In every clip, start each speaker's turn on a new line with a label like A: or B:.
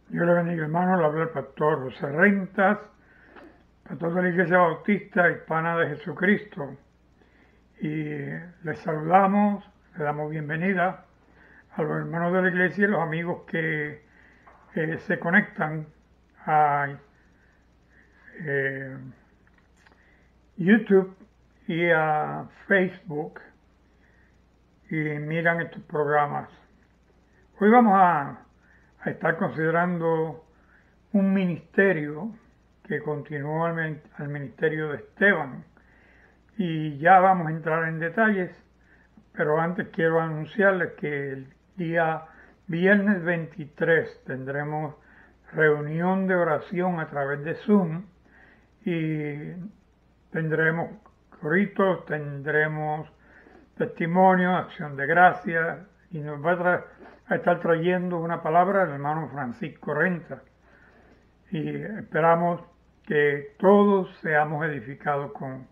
A: Dios le bendiga, hermano. Le habla el pastor José Rentas, pastor de la Iglesia Bautista Hispana de Jesucristo. Y les saludamos, le damos bienvenida a los hermanos de la iglesia y los amigos que se conectan a YouTube y a Facebook y miran estos programas. Hoy vamos a estar considerando un ministerio que continuó al ministerio de Esteban, y ya vamos a entrar en detalles, pero antes quiero anunciarles que el día viernes 23 tendremos reunión de oración a través de Zoom y tendremos gritos, tendremos testimonio, acción de gracias, y nos va a estar trayendo una palabra el hermano Francisco Rentas. Y esperamos que todos seamos edificados con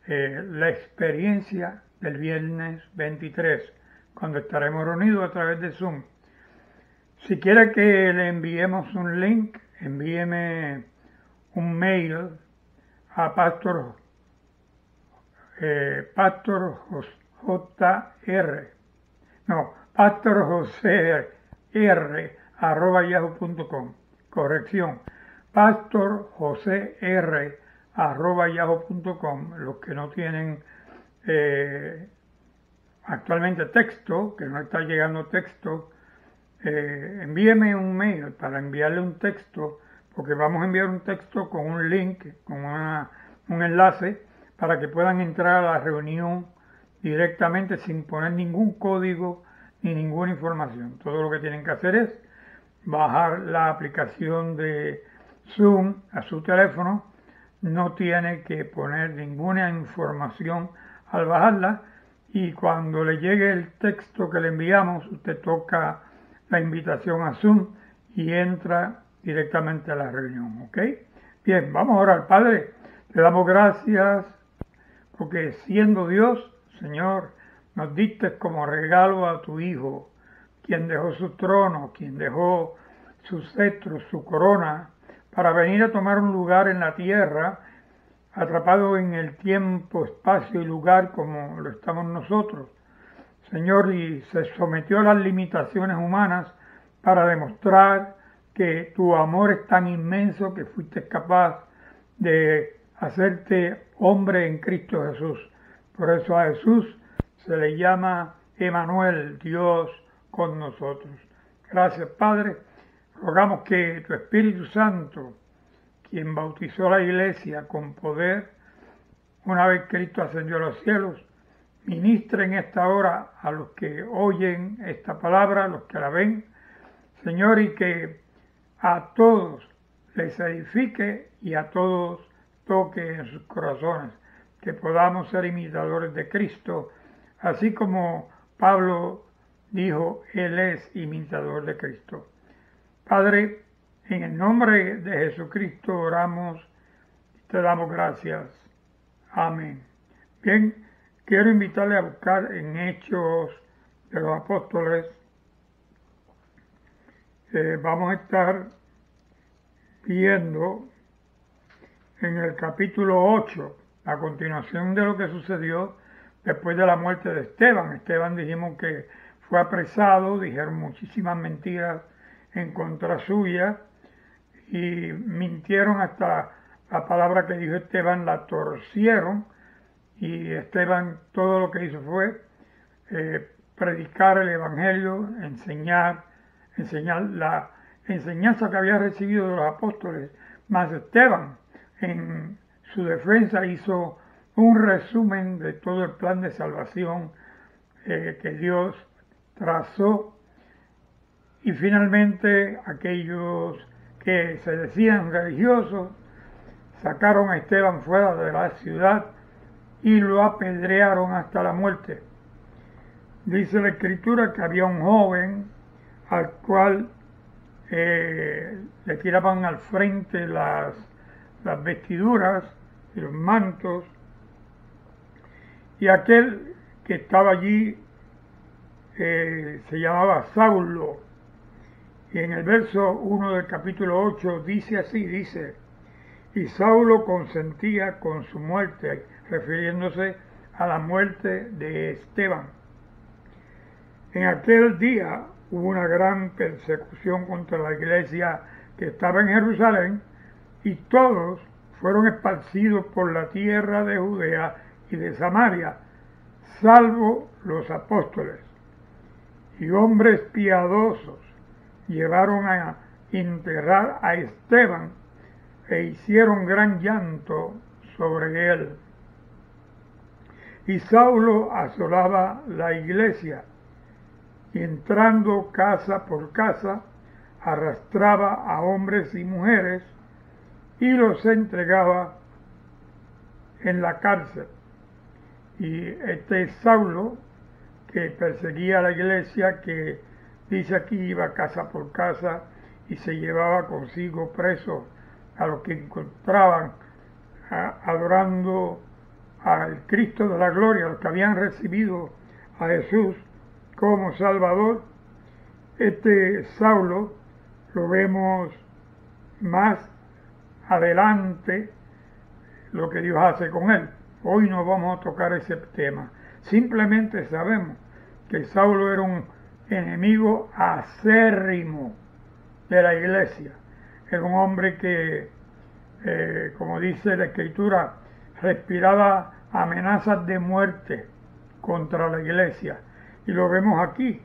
A: la experiencia del viernes 23, cuando estaremos reunidos a través de Zoom. Si quiere que le enviemos un link, envíeme un mail a pastor joser@yahoo.com. Corrección, pastorjoser@yahoo.com. Los que no tienen actualmente texto, que no está llegando texto, envíeme un mail para enviarle un texto, porque vamos a enviar un texto con un link, con un enlace, para que puedan entrar a la reunión directamente sin poner ningún código ni ninguna información. Todo lo que tienen que hacer es bajar la aplicación de Zoom a su teléfono. No tiene que poner ninguna información al bajarla, y cuando le llegue el texto que le enviamos, usted toca la invitación a Zoom y entra directamente a la reunión, ¿ok? Bien, vamos a orar. Padre, te damos gracias porque siendo Dios, Señor, nos diste como regalo a tu Hijo, quien dejó su trono, quien dejó su cetro, su corona, para venir a tomar un lugar en la tierra, atrapado en el tiempo, espacio y lugar como lo estamos nosotros, Señor, y se sometió a las limitaciones humanas para demostrar que tu amor es tan inmenso que fuiste capaz de hacerte hombre en Cristo Jesús. Por eso a Jesús se le llama Emmanuel, Dios con nosotros. Gracias, Padre. Rogamos que tu Espíritu Santo, quien bautizó a la iglesia con poder una vez Cristo ascendió a los cielos, ministre en esta hora a los que oyen esta palabra, a los que la ven, Señor, y que a todos les edifique y a todos toque en sus corazones, que podamos ser imitadores de Cristo, así como Pablo dijo, Él es imitador de Cristo. Padre, en el nombre de Jesucristo oramos y te damos gracias. Amén. Bien, quiero invitarle a buscar en Hechos de los Apóstoles. Vamos a estar viendo en el capítulo 8, a continuación de lo que sucedió después de la muerte de Esteban. Esteban, dijimos que fue apresado, dijeron muchísimas mentiras en contra suya y mintieron hasta la palabra que dijo Esteban, la torcieron, y Esteban todo lo que hizo fue predicar el evangelio, enseñar la enseñanza que había recibido de los apóstoles. Más Esteban, en su defensa, hizo un resumen de todo el plan de salvación que Dios trazó, y finalmente aquellos que se decían religiosos sacaron a Esteban fuera de la ciudad y lo apedrearon hasta la muerte. Dice la Escritura que había un joven al cual le tiraban al frente las vestiduras y los mantos, y aquel que estaba allí se llamaba Saulo, Y en el verso 1 del capítulo 8 dice así, dice, y Saulo consentía con su muerte, refiriéndose a la muerte de Esteban. En aquel día hubo una gran persecución contra la iglesia que estaba en Jerusalén y todos fueron esparcidos por la tierra de Judea y de Samaria, salvo los apóstoles. Y hombres piadosos llevaron a enterrar a Esteban e hicieron gran llanto sobre él. Y Saulo asolaba la iglesia y entrando casa por casa arrastraba a hombres y mujeres y los entregaba en la cárcel. Y este es Saulo, que perseguía a la iglesia, que dice aquí iba casa por casa y se llevaba consigo presos a los que encontraban adorando al Cristo de la gloria, a los que habían recibido a Jesús como Salvador. Este Saulo lo vemos más adelante, lo que Dios hace con él. Hoy no vamos a tocar ese tema. Simplemente sabemos que Saulo era un enemigo acérrimo de la iglesia. Era un hombre que, como dice la Escritura, respiraba amenazas de muerte contra la iglesia. Y lo vemos aquí,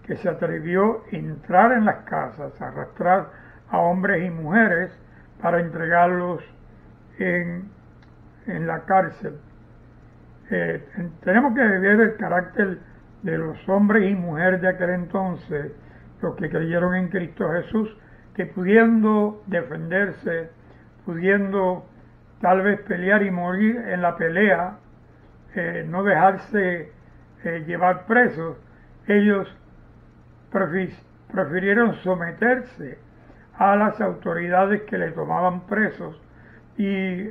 A: que se atrevió a entrar en las casas, a arrastrar a hombres y mujeres para entregarlos en la cárcel. Tenemos que ver el carácter de los hombres y mujeres de aquel entonces, los que creyeron en Cristo Jesús, que pudiendo defenderse, pudiendo tal vez pelear y morir en la pelea, no dejarse llevar presos, ellos prefirieron someterse a las autoridades que le tomaban presos y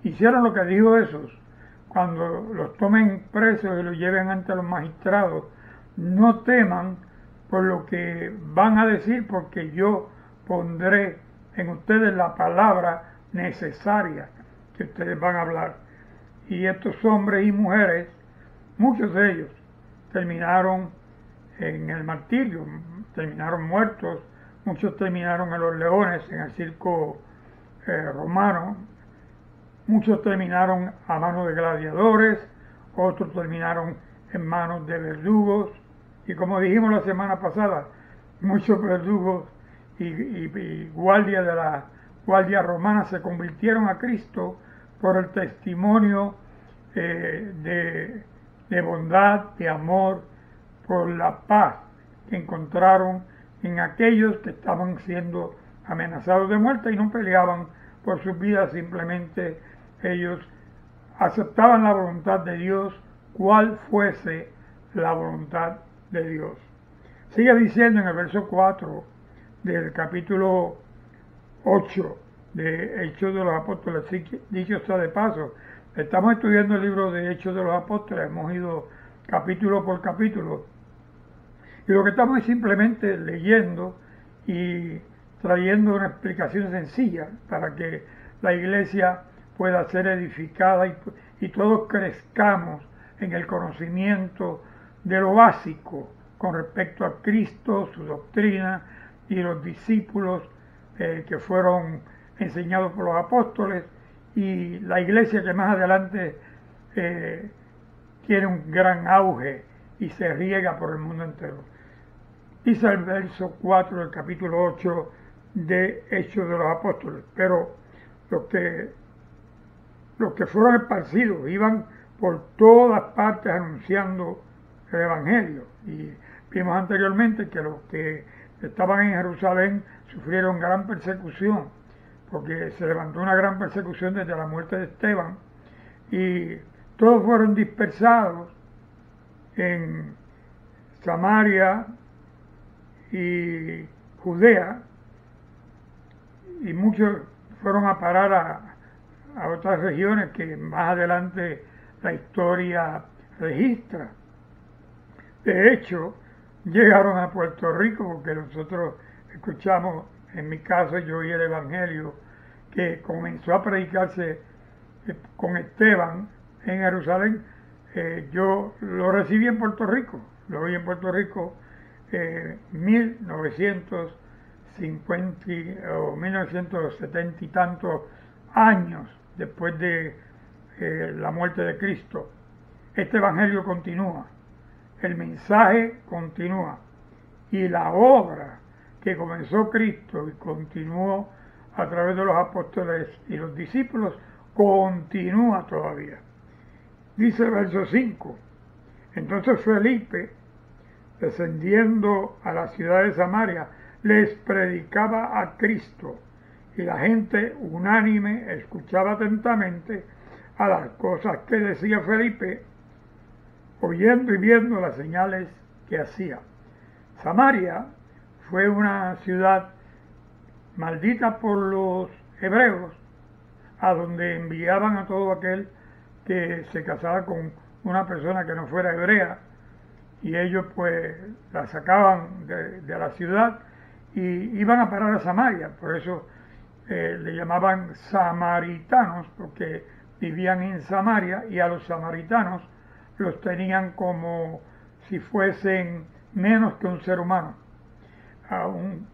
A: hicieron lo que dijo Jesús: cuando los tomen presos y los lleven ante los magistrados, no teman por lo que van a decir, porque yo pondré en ustedes la palabra necesaria que ustedes van a hablar. Y estos hombres y mujeres, muchos de ellos terminaron en el martirio, terminaron muertos, muchos terminaron en los leones, en el circo romano, muchos terminaron a manos de gladiadores, otros terminaron en manos de verdugos, y como dijimos la semana pasada, muchos verdugos y guardias de la guardia romana se convirtieron a Cristo por el testimonio de bondad, de amor, por la paz que encontraron en aquellos que estaban siendo amenazados de muerte y no peleaban por sus vidas, simplemente ellos aceptaban la voluntad de Dios, cual fuese la voluntad de Dios. Sigue diciendo en el verso 4 del capítulo 8 de Hechos de los Apóstoles, dicho sea de paso, estamos estudiando el libro de Hechos de los Apóstoles, hemos ido capítulo por capítulo, y lo que estamos es simplemente leyendo y trayendo una explicación sencilla para que la iglesia pueda ser edificada y todos crezcamos en el conocimiento de lo básico con respecto a Cristo, su doctrina y los discípulos que fueron enseñados por los apóstoles, y la iglesia que más adelante tiene un gran auge y se riega por el mundo entero. Dice el verso 4 del capítulo 8 de Hechos de los Apóstoles: pero los que fueron esparcidos iban por todas partes anunciando el Evangelio. Y vimos anteriormente que los que estaban en Jerusalén sufrieron gran persecución, porque se levantó una gran persecución desde la muerte de Esteban, y todos fueron dispersados en Samaria y Judea, y muchos fueron a parar a otras regiones que más adelante la historia registra. De hecho, llegaron a Puerto Rico, porque nosotros escuchamos, en mi caso yo oí el Evangelio que comenzó a predicarse con Esteban en Jerusalén. Yo lo recibí en Puerto Rico, lo oí en Puerto Rico 1950 o 1970 y tantos años después de la muerte de Cristo. Este Evangelio continúa, el mensaje continúa y la obra que comenzó Cristo y continuó a través de los apóstoles y los discípulos continúa todavía. Dice el verso 5, entonces Felipe, descendiendo a la ciudad de Samaria, les predicaba a Cristo y la gente unánime escuchaba atentamente a las cosas que decía Felipe, oyendo y viendo las señales que hacía. Samaria fue una ciudad maldita por los hebreos, a donde enviaban a todo aquel que se casaba con una persona que no fuera hebrea, y ellos pues la sacaban de la ciudad y iban a parar a Samaria. Por eso le llamaban samaritanos, porque vivían en Samaria, y a los samaritanos los tenían como si fuesen menos que un ser humano. A un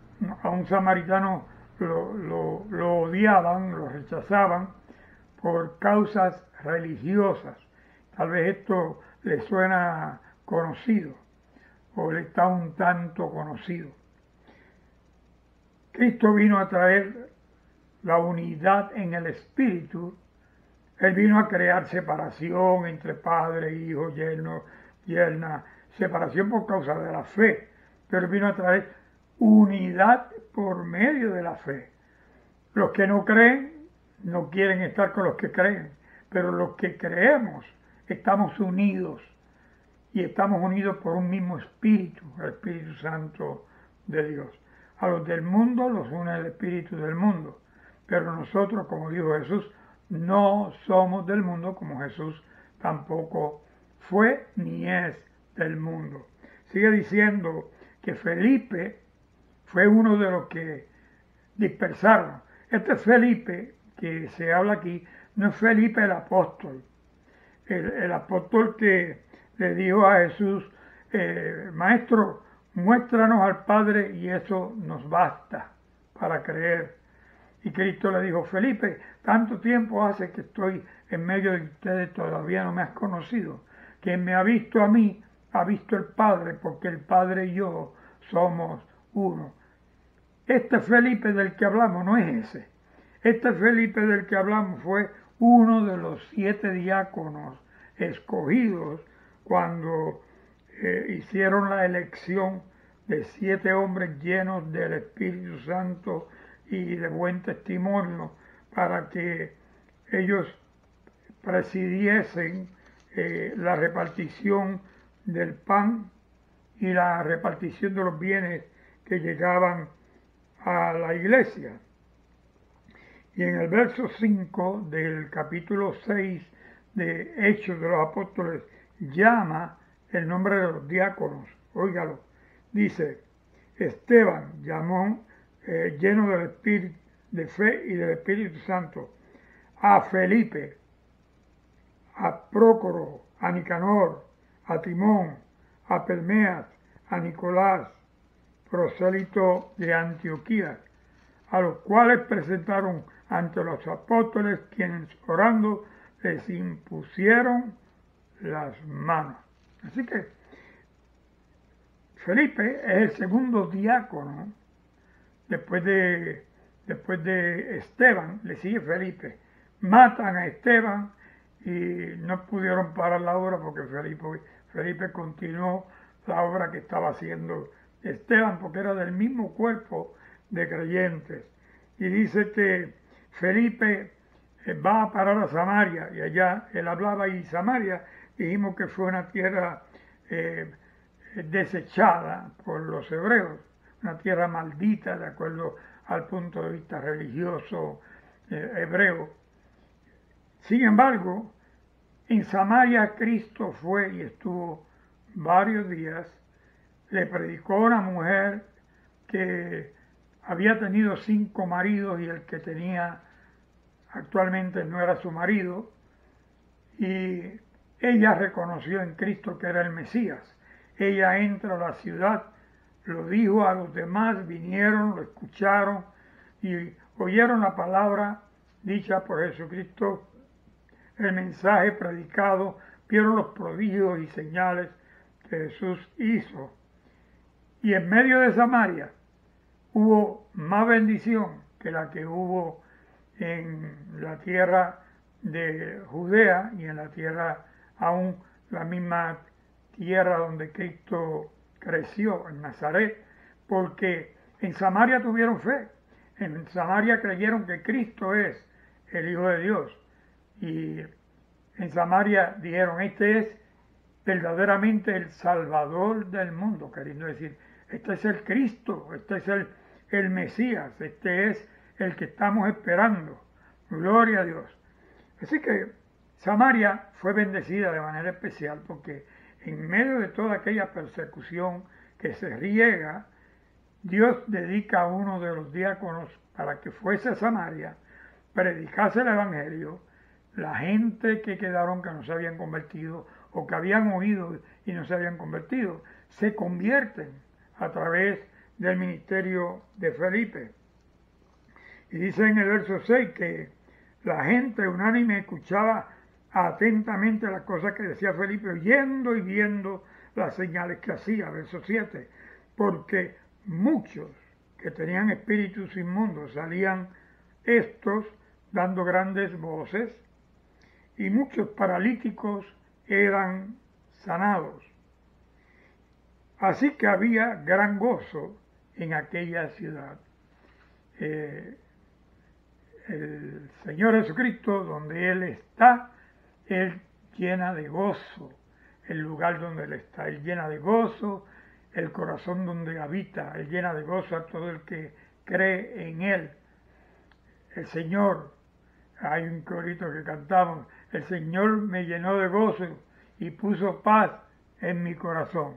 A: samaritano lo odiaban, lo rechazaban por causas religiosas. Tal vez esto le suena conocido o le está un tanto conocido. Cristo vino a traer la unidad en el Espíritu. Él vino a crear separación entre padre, hijo, yerno, yerna, separación por causa de la fe, pero vino a traer unidad por medio de la fe. Los que no creen no quieren estar con los que creen, pero los que creemos estamos unidos, y estamos unidos por un mismo Espíritu, el Espíritu Santo de Dios. A los del mundo los une el Espíritu del mundo, pero nosotros, como dijo Jesús, no somos del mundo, como Jesús tampoco fue ni es del mundo. Sigue diciendo que Felipe fue uno de los que dispersaron. Este Felipe que se habla aquí no es Felipe el apóstol. El apóstol que le dijo a Jesús, Maestro, muéstranos al Padre y eso nos basta para creer. Y Cristo le dijo, Felipe, tanto tiempo hace que estoy en medio de ustedes, todavía no me has conocido. Quien me ha visto a mí, ha visto el Padre, porque el Padre y yo somos uno. Este Felipe del que hablamos no es ese. Este Felipe del que hablamos fue uno de los 7 diáconos escogidos cuando hicieron la elección de 7 hombres llenos del Espíritu Santo y de buen testimonio para que ellos presidiesen la repartición del pan y la repartición de los bienes que llegaban a la iglesia. Y en el verso 5 del capítulo 6 de Hechos de los Apóstoles llama el nombre de los diáconos. Óigalo, dice, Esteban llamó lleno del Espíritu, de fe y del Espíritu Santo, a Felipe, a Prócoro, a Nicanor, a Timón, a Pelmeas, a Nicolás, prosélito de Antioquía, a los cuales presentaron ante los apóstoles, quienes orando les impusieron las manos. Así que Felipe es el segundo diácono. Después de Esteban, le sigue Felipe. Matan a Esteban y no pudieron parar la obra porque Felipe continuó la obra que estaba haciendo Esteban, porque era del mismo cuerpo de creyentes. Y dice que Felipe va a parar a Samaria, y allá él hablaba, y Samaria dijimos que fue una tierra desechada por los hebreos, una tierra maldita de acuerdo al punto de vista religioso hebreo. Sin embargo, en Samaria Cristo fue y estuvo varios días le predicó a una mujer que había tenido 5 maridos y el que tenía actualmente no era su marido, y ella reconoció en Cristo que era el Mesías. Ella entra a la ciudad, lo dijo a los demás, vinieron, lo escucharon y oyeron la palabra dicha por Jesucristo, el mensaje predicado, vieron los prodigios y señales que Jesús hizo. Y en medio de Samaria hubo más bendición que la que hubo en la tierra de Judea y en la tierra, aún la misma tierra donde Cristo creció, en Nazaret, porque en Samaria tuvieron fe, en Samaria creyeron que Cristo es el Hijo de Dios, y en Samaria dijeron, este es verdaderamente el Salvador del mundo, queriendo decir, este es el Cristo, este es el Mesías, este es el que estamos esperando, gloria a Dios. Así que Samaria fue bendecida de manera especial porque en medio de toda aquella persecución que se riega, Dios dedica a uno de los diáconos para que fuese a Samaria, predicase el Evangelio, la gente que quedaron que no se habían convertido o que habían oído y no se habían convertido, se convierten a través del ministerio de Felipe. Y dice en el verso 6 que la gente unánime escuchaba atentamente las cosas que decía Felipe, oyendo y viendo las señales que hacía, verso 7, porque muchos que tenían espíritus inmundos salían estos dando grandes voces, y muchos paralíticos eran sanados. Así que había gran gozo en aquella ciudad. El Señor Jesucristo, donde Él está, Él llena de gozo el lugar donde Él está. Él llena de gozo el corazón donde habita. Él llena de gozo a todo el que cree en Él. El Señor, hay un corito que cantamos, el Señor me llenó de gozo y puso paz en mi corazón.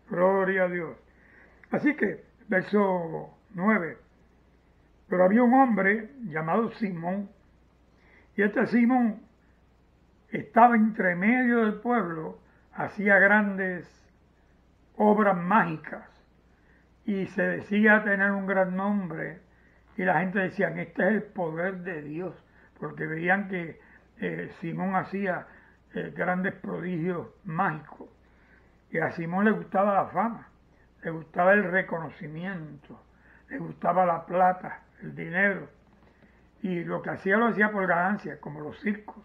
A: Gloria a Dios. Así que, verso 9. Pero había un hombre llamado Simón, y este Simón estaba entre medio del pueblo, hacía grandes obras mágicas, y se decía tener un gran nombre, y la gente decía, este es el poder de Dios, porque veían que Simón hacía grandes prodigios mágicos, y a Simón le gustaba la fama, le gustaba el reconocimiento, le gustaba la plata, el dinero, y lo que hacía lo hacía por ganancia, como los circos,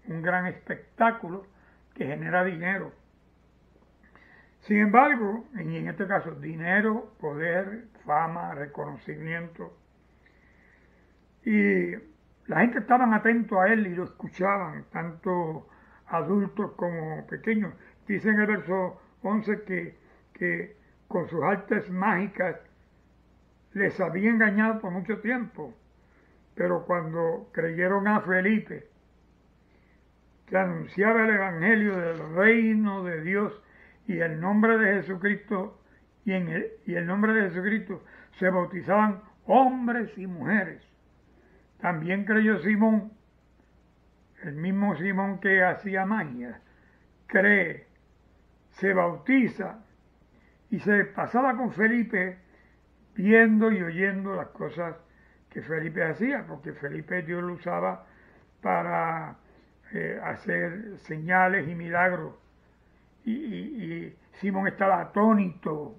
A: un gran espectáculo que genera dinero. Sin embargo, en este caso, dinero, poder, fama, reconocimiento, y la gente estaban atentos a él y lo escuchaban, tanto adultos como pequeños. Dice en el verso 11 que con sus artes mágicas les había engañado por mucho tiempo, pero cuando creyeron a Felipe, que anunciaba el Evangelio del reino de Dios y el nombre de Jesucristo, y el nombre de Jesucristo se bautizaban hombres y mujeres. También creyó Simón, el mismo Simón que hacía magia, cree, se bautiza y se pasaba con Felipe viendo y oyendo las cosas que Felipe hacía, porque Felipe Dios lo usaba para hacer señales y milagros. Y Simón estaba atónito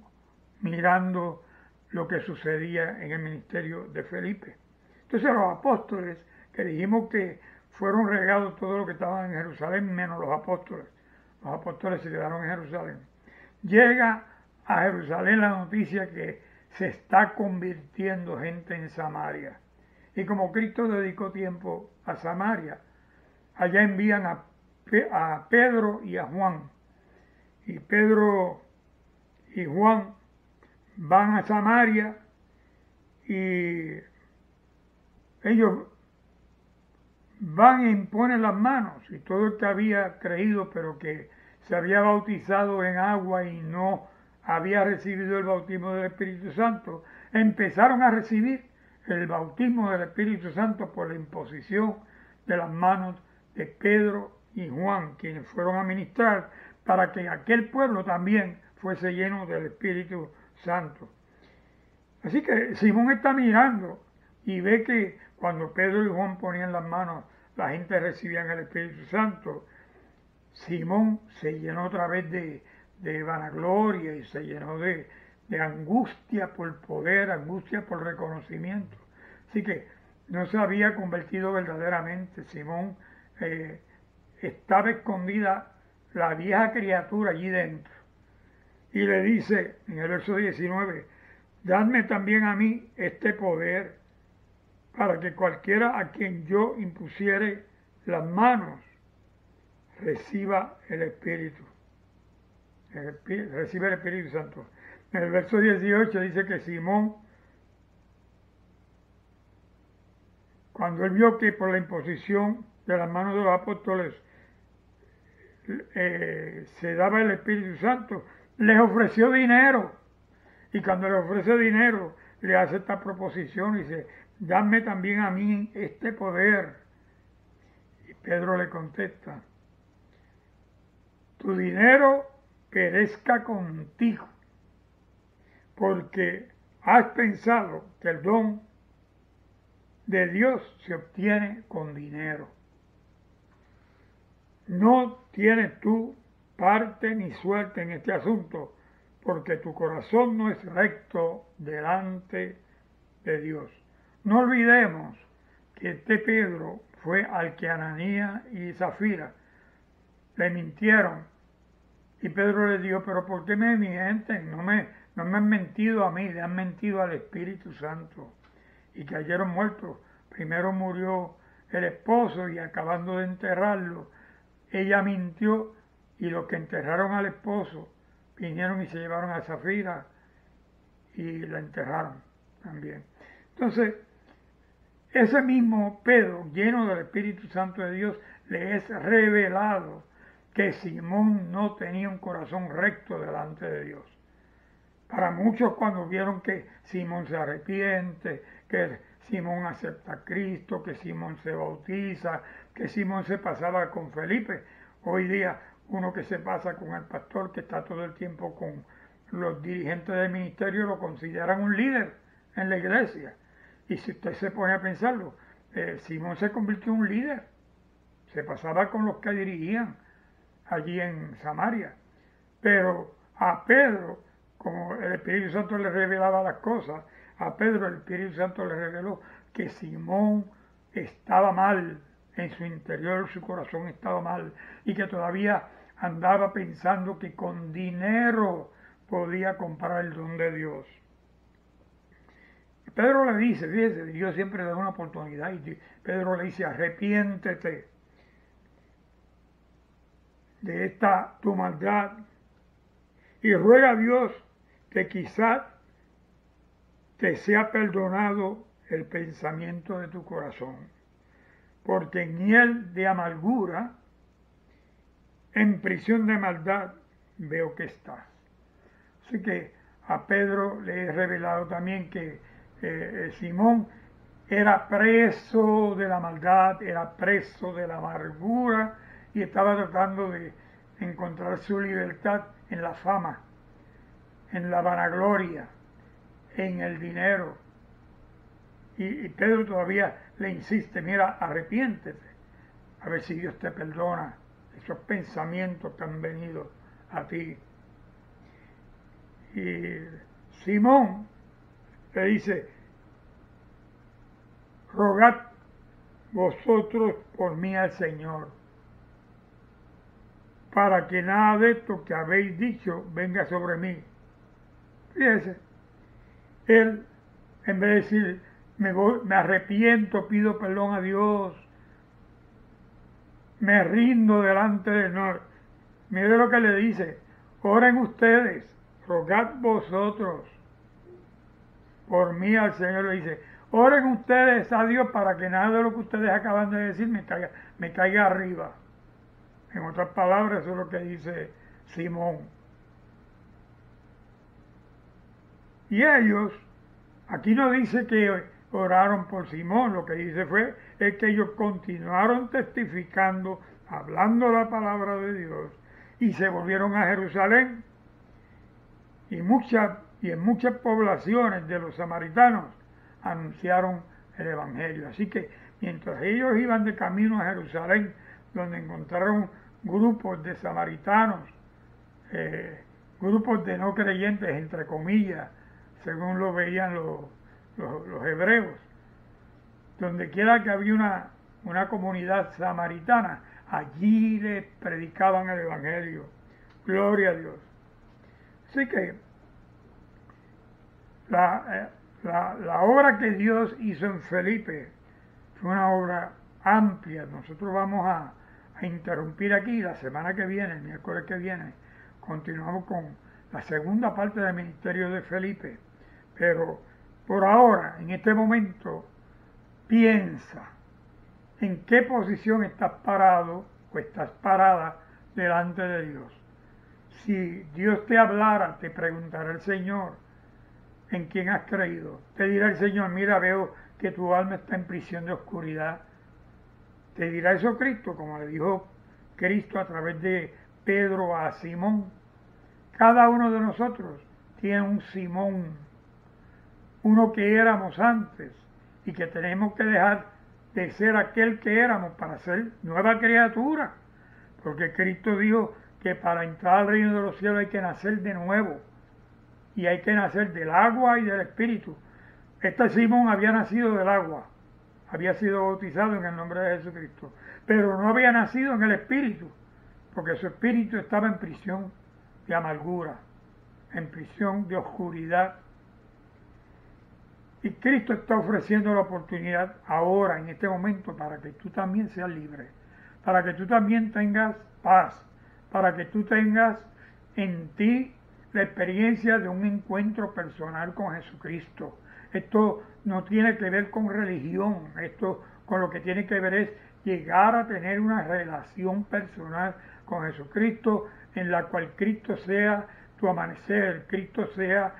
A: mirando lo que sucedía en el ministerio de Felipe. Entonces los apóstoles, que dijimos que fueron regados todo lo que estaban en Jerusalén, menos los apóstoles se quedaron en Jerusalén. Llega a Jerusalén la noticia que se está convirtiendo gente en Samaria. Y como Cristo dedicó tiempo a Samaria, allá envían a Pedro y a Juan. Y Pedro y Juan van a Samaria y ellos van e imponen las manos, y todo el que había creído pero que se había bautizado en agua y no había recibido el bautismo del Espíritu Santo, empezaron a recibir el bautismo del Espíritu Santo por la imposición de las manos de Pedro y Juan, quienes fueron a ministrar para que aquel pueblo también fuese lleno del Espíritu Santo. Así que Simón está mirando y ve que cuando Pedro y Juan ponían las manos, la gente recibía el Espíritu Santo. Simón se llenó otra vez de vanagloria y se llenó de angustia por poder, angustia por reconocimiento. Así que no se había convertido verdaderamente. Simón estaba escondida la vieja criatura allí dentro. Y le dice en el verso 19, dadme también a mí este poder para que cualquiera a quien yo impusiere las manos reciba el Espíritu. Recibe el Espíritu Santo. En el verso 18 dice que Simón, cuando él vio que por la imposición de las manos de los apóstoles se daba el Espíritu Santo, les ofreció dinero. Y cuando le ofrece dinero, le hace esta proposición y dice, dame también a mí este poder. Y Pedro le contesta, tu dinero perezca contigo, porque has pensado que el don de Dios se obtiene con dinero. No tienes tú parte ni suerte en este asunto, porque tu corazón no es recto delante de Dios. No olvidemos que este Pedro fue al que Ananías y Zafira le mintieron. Y Pedro le dijo, pero ¿por qué me mienten? No me han mentido a mí, le han mentido al Espíritu Santo. Y cayeron muertos. Primero murió el esposo y acabando de enterrarlo, ella mintió y los que enterraron al esposo vinieron y se llevaron a Zafira y la enterraron también. Entonces, ese mismo Pedro, lleno del Espíritu Santo de Dios, le es revelado que Simón no tenía un corazón recto delante de Dios. Para muchos, cuando vieron que Simón se arrepiente, que Simón acepta a Cristo, que Simón se bautiza, que Simón se pasaba con Felipe, hoy día uno que se pasa con el pastor, que está todo el tiempo con los dirigentes del ministerio, lo consideran un líder en la iglesia. Y si usted se pone a pensarlo, Simón se convirtió en un líder, se pasaba con los que dirigían allí en Samaria. Pero a Pedro, como el Espíritu Santo le revelaba las cosas, a Pedro el Espíritu Santo le reveló que Simón estaba mal en su interior, su corazón estaba mal, y que todavía andaba pensando que con dinero podía comprar el don de Dios. Pedro le dice, fíjese, Dios siempre da una oportunidad, y Pedro le dice, arrepiéntete de esta tu maldad y ruega a Dios que quizás te sea perdonado el pensamiento de tu corazón, porque en miel de amargura, en prisión de maldad, veo que estás. Así que a Pedro le he revelado también que Simón era preso de la maldad, era preso de la amargura y estaba tratando de encontrar su libertad en la fama, en la vanagloria, en el dinero. Y Pedro todavía le insiste, mira, arrepiéntete, a ver si Dios te perdona esos pensamientos que han venido a ti. Y Simón le dice, rogad vosotros por mí al Señor, para que nada de esto que habéis dicho venga sobre mí. Fíjese, él, en vez de decir, me arrepiento, pido perdón a Dios, me rindo delante de Él. Mire lo que le dice, oren ustedes, rogad vosotros por mí al Señor. Le dice, oren ustedes a Dios para que nada de lo que ustedes acaban de decir me caiga arriba. En otras palabras, eso es lo que dice Simón. Y ellos, aquí no dice que oraron por Simón, lo que dice es que ellos continuaron testificando, hablando la palabra de Dios, y se volvieron a Jerusalén. Y en muchas poblaciones de los samaritanos anunciaron el Evangelio. Así que mientras ellos iban de camino a Jerusalén, donde encontraron grupos de samaritanos, grupos de no creyentes, entre comillas, según lo veían los hebreos, donde quiera que había una comunidad samaritana, allí les predicaban el Evangelio. Gloria a Dios. Así que la obra que Dios hizo en Felipe fue una obra amplia. Nosotros vamos a interrumpir aquí la semana que viene, el miércoles que viene. Continuamos con la segunda parte del ministerio de Felipe. Pero por ahora, en este momento, piensa en qué posición estás parado o estás parada delante de Dios. Si Dios te hablara, te preguntará el Señor, ¿en quién has creído? Te dirá el Señor, mira, veo que tu alma está en prisión de oscuridad. Te dirá eso Cristo, como le dijo Cristo a través de Pedro a Simón. Cada uno de nosotros tiene un Simón, uno que éramos antes y que tenemos que dejar de ser aquel que éramos para ser nueva criatura. Porque Cristo dijo que para entrar al reino de los cielos hay que nacer de nuevo y hay que nacer del agua y del Espíritu. Este Simón había nacido del agua, había sido bautizado en el nombre de Jesucristo, pero no había nacido en el Espíritu, porque su espíritu estaba en prisión de amargura, en prisión de oscuridad. Y Cristo está ofreciendo la oportunidad ahora, en este momento, para que tú también seas libre, para que tú también tengas paz, para que tú tengas en ti la experiencia de un encuentro personal con Jesucristo. Esto no tiene que ver con religión, esto con lo que tiene que ver es llegar a tener una relación personal con Jesucristo, en la cual Cristo sea tu amanecer, Cristo sea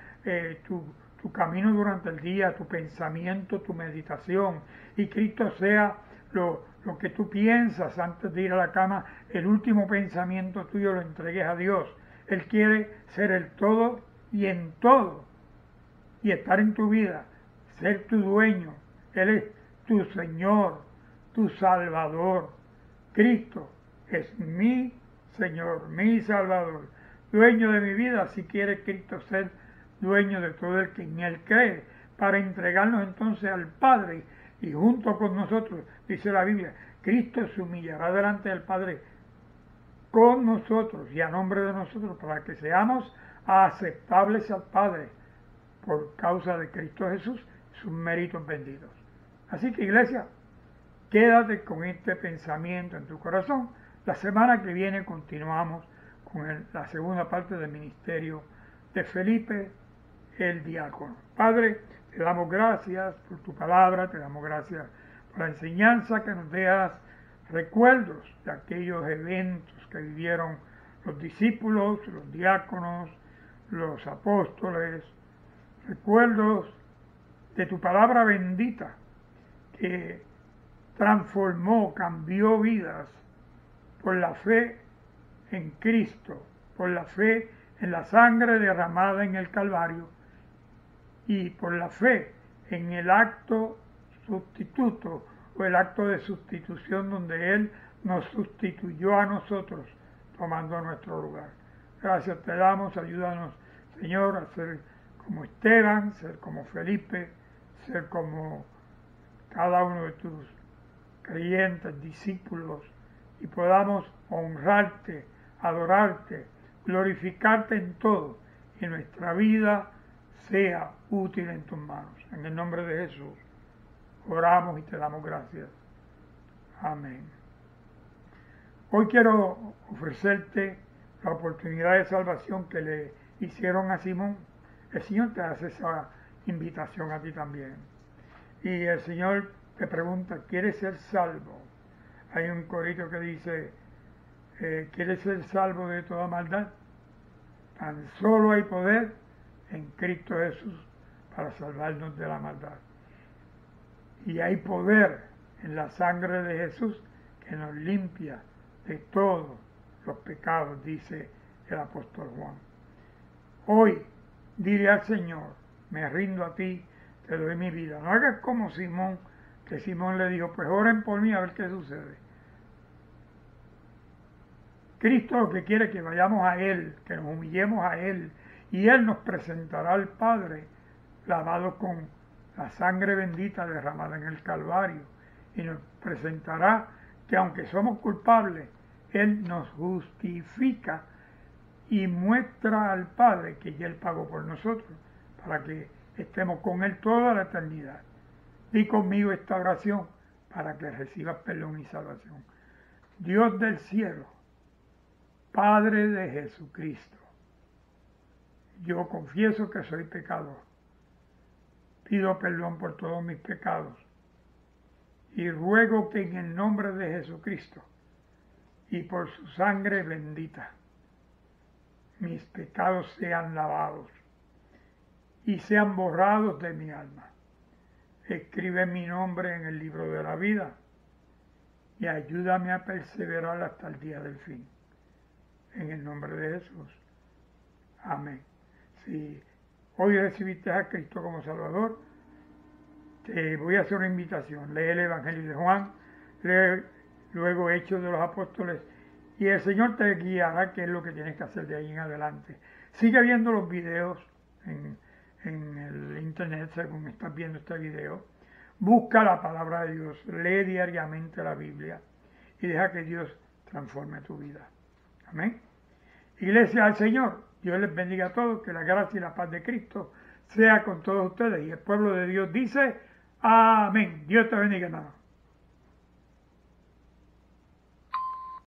A: tu camino durante el día, tu pensamiento, tu meditación, y Cristo sea lo que tú piensas antes de ir a la cama, el último pensamiento tuyo lo entregues a Dios. Él quiere ser el todo y en todo, y estar en tu vida, ser tu dueño. Él es tu Señor, tu Salvador. Cristo es mi Señor, mi Salvador, dueño de mi vida. Así quiere Cristo ser dueño de todo el que en Él cree, para entregarnos entonces al Padre, y junto con nosotros, dice la Biblia, Cristo se humillará delante del Padre con nosotros y a nombre de nosotros, para que seamos aceptables al Padre por causa de Cristo Jesús, sus méritos benditos. Así que, iglesia, quédate con este pensamiento en tu corazón. La semana que viene continuamos con la segunda parte del ministerio de Felipe el diácono. Padre, te damos gracias por tu palabra, te damos gracias por la enseñanza que nos dejas, recuerdos de aquellos eventos que vivieron los discípulos, los diáconos, los apóstoles, recuerdos de tu palabra bendita que transformó, cambió vidas por la fe en Cristo, por la fe en la sangre derramada en el Calvario y por la fe en el acto sustituto o el acto de sustitución donde Él nos sustituyó a nosotros tomando nuestro lugar. Gracias te damos, ayúdanos Señor a ser como Esteban, ser como Felipe, ser como cada uno de tus creyentes, discípulos, y podamos honrarte, adorarte, glorificarte en todo, y nuestra vida sea útil en tus manos. En el nombre de Jesús oramos y te damos gracias. Amén. Hoy quiero ofrecerte la oportunidad de salvación que le hicieron a Simón. El Señor te hace esa invitación a ti también. Y el Señor te pregunta, ¿quieres ser salvo? Hay un corito que dice, ¿quieres ser salvo de toda maldad? Tan solo hay poder en Cristo Jesús para salvarnos de la maldad. Y hay poder en la sangre de Jesús que nos limpia de todos los pecados, dice el apóstol Juan. Hoy diré al Señor, me rindo a ti, te doy mi vida. No hagas como Simón, que Simón le dijo, pues oren por mí a ver qué sucede. Cristo lo que quiere es que vayamos a Él, que nos humillemos a Él, y Él nos presentará al Padre lavados con la sangre bendita derramada en el Calvario, y nos presentará que aunque somos culpables, Él nos justifica y muestra al Padre que ya Él pagó por nosotros, para que estemos con Él toda la eternidad. Di conmigo esta oración para que recibas perdón y salvación. Dios del cielo, Padre de Jesucristo, yo confieso que soy pecador. Pido perdón por todos mis pecados y ruego que en el nombre de Jesucristo y por su sangre bendita mis pecados sean lavados y sean borrados de mi alma. Escribe mi nombre en el libro de la vida y ayúdame a perseverar hasta el día del fin. En el nombre de Jesús. Amén. Si hoy recibiste a Cristo como Salvador, te voy a hacer una invitación. Lee el Evangelio de Juan, lee luego Hechos de los Apóstoles, y el Señor te guiará qué es lo que tienes que hacer de ahí en adelante. Sigue viendo los videos en el internet, según estás viendo este video. Busca la palabra de Dios, lee diariamente la Biblia y deja que Dios transforme tu vida. Amén. Iglesia del Señor, Dios les bendiga a todos, que la gracia y la paz de Cristo sea con todos ustedes. Y el pueblo de Dios dice, amén. Dios te bendiga, hermano.